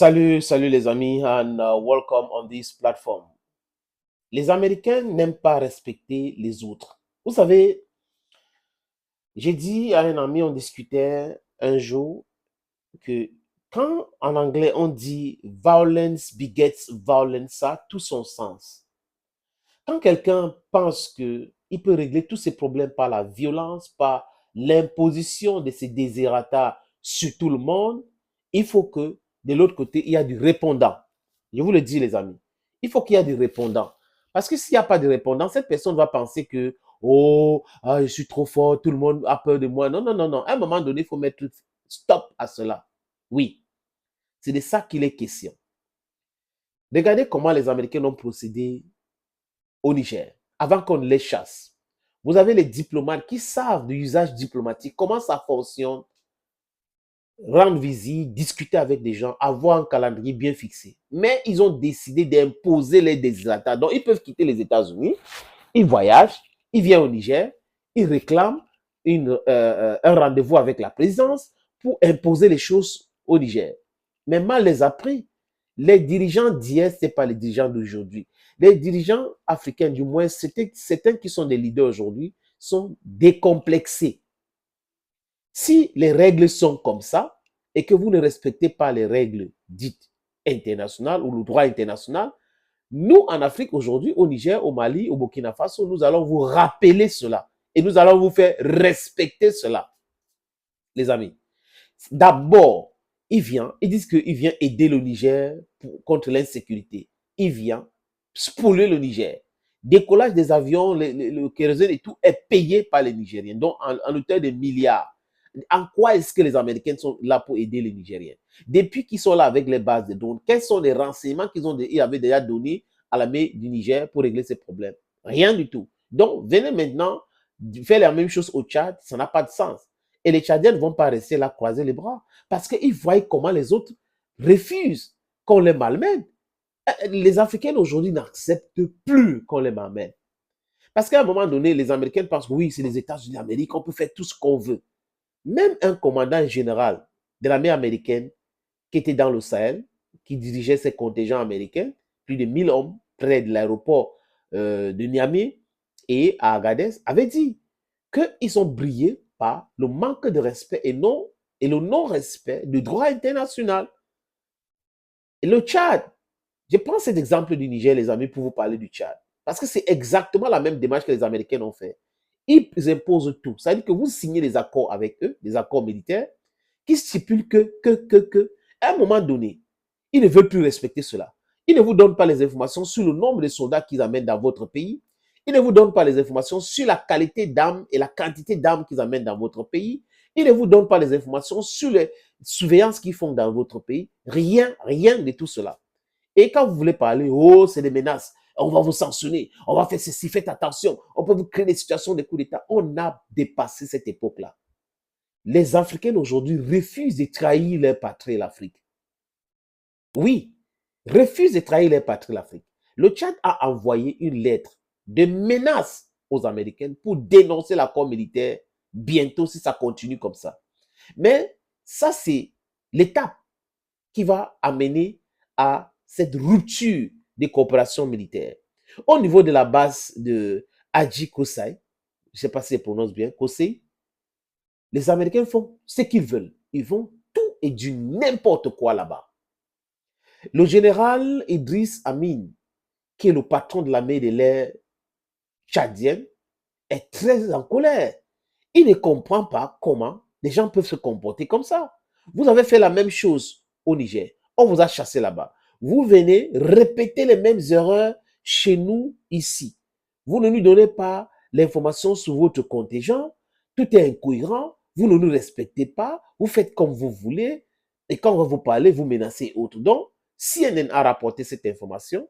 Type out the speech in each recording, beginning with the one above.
Salut les amis and welcome on this platform. Les Américains n'aiment pas respecter les autres. Vous savez, j'ai dit à un ami, on discutait un jour que quand en anglais on dit violence begets violence, ça a tout son sens. Quand quelqu'un pense que il peut régler tous ses problèmes par la violence, par l'imposition de ses désirata sur tout le monde, il faut que de l'autre côté, il y a du répondant. Je vous le dis, les amis. Il faut qu'il y ait du répondant. Parce que s'il n'y a pas de répondant, cette personne va penser que, oh, je suis trop fort, tout le monde a peur de moi. Non, non, non, non. À un moment donné, il faut mettre stop à cela. Oui, c'est de ça qu'il est question. Regardez comment les Américains ont procédé au Niger, avant qu'on les chasse. Vous avez les diplomates qui savent de l'usage diplomatique, comment ça fonctionne, rendre visite, discuter avec des gens, avoir un calendrier bien fixé. Mais ils ont décidé d'imposer les désirata. Donc, ils peuvent quitter les États-Unis, ils voyagent, ils viennent au Niger, ils réclament un rendez-vous avec la présidence pour imposer les choses au Niger. Mais mal les a pris. Les dirigeants d'hier, ce n'est pas les dirigeants d'aujourd'hui. Les dirigeants africains, du moins, certains qui sont des leaders aujourd'hui, sont décomplexés. Si les règles sont comme ça et que vous ne respectez pas les règles dites internationales ou le droit international, nous, en Afrique aujourd'hui, au Niger, au Mali, au Burkina Faso, nous allons vous rappeler cela et nous allons vous faire respecter cela, les amis. D'abord, ils disent qu'il vient aider le Niger contre l'insécurité. Il vient spolier le Niger. Décollage des avions, le kérosène et tout est payé par les Nigériens, donc en hauteur de milliards. En quoi est-ce que les Américains sont là pour aider les Nigériens? Depuis qu'ils sont là avec les bases de drones, quels sont les renseignements ils avaient déjà donnés à l'armée du Niger pour régler ces problèmes? Rien du tout. Donc, venez maintenant faire la même chose au Tchad, ça n'a pas de sens. Et les Tchadiens ne vont pas rester là croiser les bras parce qu'ils voient comment les autres refusent qu'on les malmène. Les Africains aujourd'hui n'acceptent plus qu'on les malmène. Parce qu'à un moment donné, les Américains pensent que oui, c'est les États-Unis d'Amérique, on peut faire tout ce qu'on veut. Même un commandant général de l'armée américaine qui était dans le Sahel, qui dirigeait ses contingents américains, plus de 1000 hommes près de l'aéroport de Niamey et à Agadez, avait dit qu'ils sont brillés par le manque de respect et le non-respect du droit international. Et le Tchad, je prends cet exemple du Niger, les amis, pour vous parler du Tchad. Parce que c'est exactement la même démarche que les Américains ont fait. Ils imposent tout. C'est-à-dire que vous signez des accords avec eux, des accords militaires, qui stipulent à un moment donné, ils ne veulent plus respecter cela. Ils ne vous donnent pas les informations sur le nombre de soldats qu'ils amènent dans votre pays. Ils ne vous donnent pas les informations sur la qualité d'armes et la quantité d'armes qu'ils amènent dans votre pays. Ils ne vous donnent pas les informations sur les surveillances qu'ils font dans votre pays. Rien, rien de tout cela. Et quand vous voulez parler, oh, c'est des menaces, on va vous sanctionner, on va faire ceci, faites attention, on peut vous créer des situations de coup d'État. On a dépassé cette époque-là. Les Africains aujourd'hui refusent de trahir leur patrie, l'Afrique. Oui, refusent de trahir leur patrie, l'Afrique. Le Tchad a envoyé une lettre de menace aux Américains pour dénoncer l'accord militaire bientôt si ça continue comme ça. Mais ça, c'est l'étape qui va amener à cette rupture des coopérations militaires. Au niveau de la base de Hadji Kosai, je ne sais pas si je prononce bien, Kosai, les Américains font ce qu'ils veulent. Ils font tout et du n'importe quoi là-bas. Le général Idriss Amin, qui est le patron de l'armée de l'air tchadienne, est très en colère. Il ne comprend pas comment les gens peuvent se comporter comme ça. Vous avez fait la même chose au Niger. On vous a chassé là-bas. Vous venez répéter les mêmes erreurs chez nous ici. Vous ne nous donnez pas l'information sur votre contingent. Tout est incohérent. Vous ne nous respectez pas. Vous faites comme vous voulez. Et quand vous parlez, vous menacez autres. Donc, CNN a rapporté cette information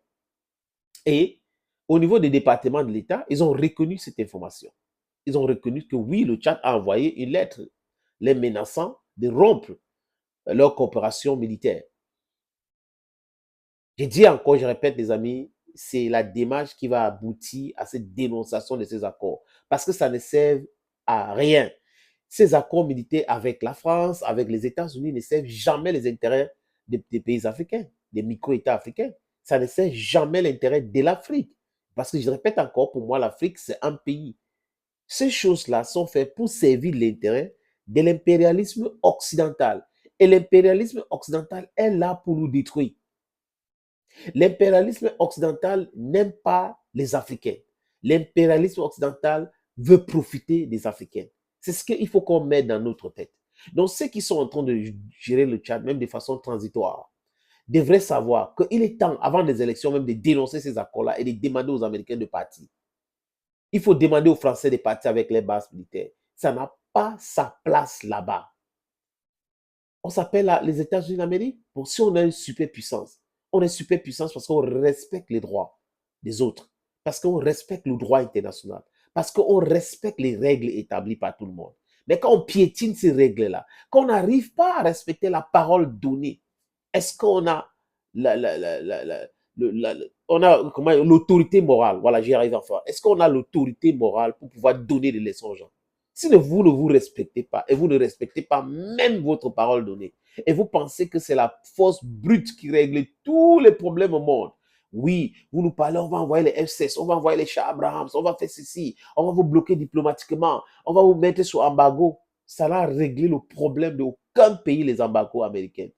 et au niveau des départements de l'État, ils ont reconnu cette information. Ils ont reconnu que oui, le Tchad a envoyé une lettre les menaçant de rompre leur coopération militaire. Je dis encore, je répète, les amis, c'est la démarche qui va aboutir à cette dénonciation de ces accords. Parce que ça ne sert à rien. Ces accords militaires avec la France, avec les États-Unis ne servent jamais les intérêts des pays africains, des micro-États africains. Ça ne sert jamais l'intérêt de l'Afrique. Parce que je répète encore, pour moi, l'Afrique, c'est un pays. Ces choses-là sont faites pour servir l'intérêt de l'impérialisme occidental. Et l'impérialisme occidental est là pour nous détruire. L'impérialisme occidental n'aime pas les Africains. L'impérialisme occidental veut profiter des Africains. C'est ce qu'il faut qu'on mette dans notre tête. Donc, ceux qui sont en train de gérer le Tchad, même de façon transitoire, devraient savoir qu'il est temps, avant les élections, même de dénoncer ces accords-là et de demander aux Américains de partir. Il faut demander aux Français de partir avec les bases militaires. Ça n'a pas sa place là-bas. On s'appelle les États-Unis d'Amérique. Bon, si on a une superpuissance, on est superpuissance parce qu'on respecte les droits des autres, parce qu'on respecte le droit international, parce qu'on respecte les règles établies par tout le monde. Mais quand on piétine ces règles-là, quand on n'arrive pas à respecter la parole donnée, est-ce qu'on a on a l'autorité morale? Voilà, j'y arrive enfin. Est-ce qu'on a l'autorité morale pour pouvoir donner des leçons aux gens? Si vous ne vous respectez pas et vous ne respectez pas même votre parole donnée et vous pensez que c'est la force brute qui règle tous les problèmes au monde, oui, vous nous parlez, on va envoyer les F-16, on va envoyer les chars Abrahams, on va faire ceci, on va vous bloquer diplomatiquement, on va vous mettre sous embargo. Ça va régler le problème d'aucun pays, les embargos américains.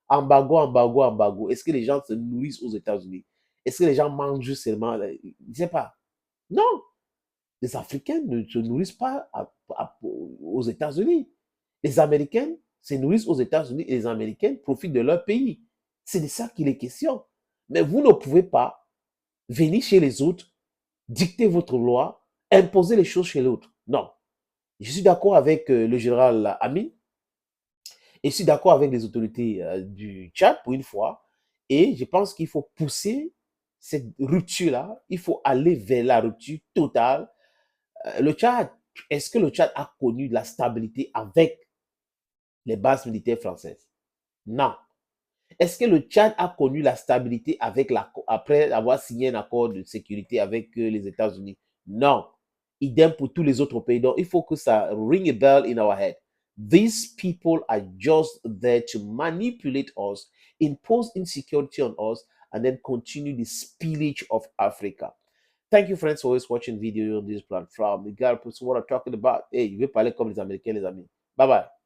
Embargo, embargo, embargo. Est-ce que les gens se nourrissent aux États-Unis? Est-ce que les gens mangent seulement? Je ne sais pas. Non, les Africains ne se nourrissent pas aux États-Unis. Les Américains se nourrissent aux États-Unis et les Américains profitent de leur pays. C'est de ça qu'il est question. Mais vous ne pouvez pas venir chez les autres, dicter votre loi, imposer les choses chez l'autre. Non. Je suis d'accord avec le général Amin et je suis d'accord avec les autorités du Tchad pour une fois. Et je pense qu'il faut pousser cette rupture-là. Il faut aller vers la rupture totale. Le Tchad, est-ce que le Tchad a connu de la stabilité avec les bases militaires françaises? Non. Est-ce que le Tchad a connu la stabilité après avoir signé un accord de sécurité avec les États-Unis? Non. Idem pour tous les autres pays. Donc, il faut que ça ring a bell in our head. These people are just there to manipulate us, impose insecurity on us, and then continue the spillage of Africa. Thank you, friends, for always watching videos on this platform. You got to put what I'm talking about. Hey, je vais parler comme les Américains, les amis. Bye bye.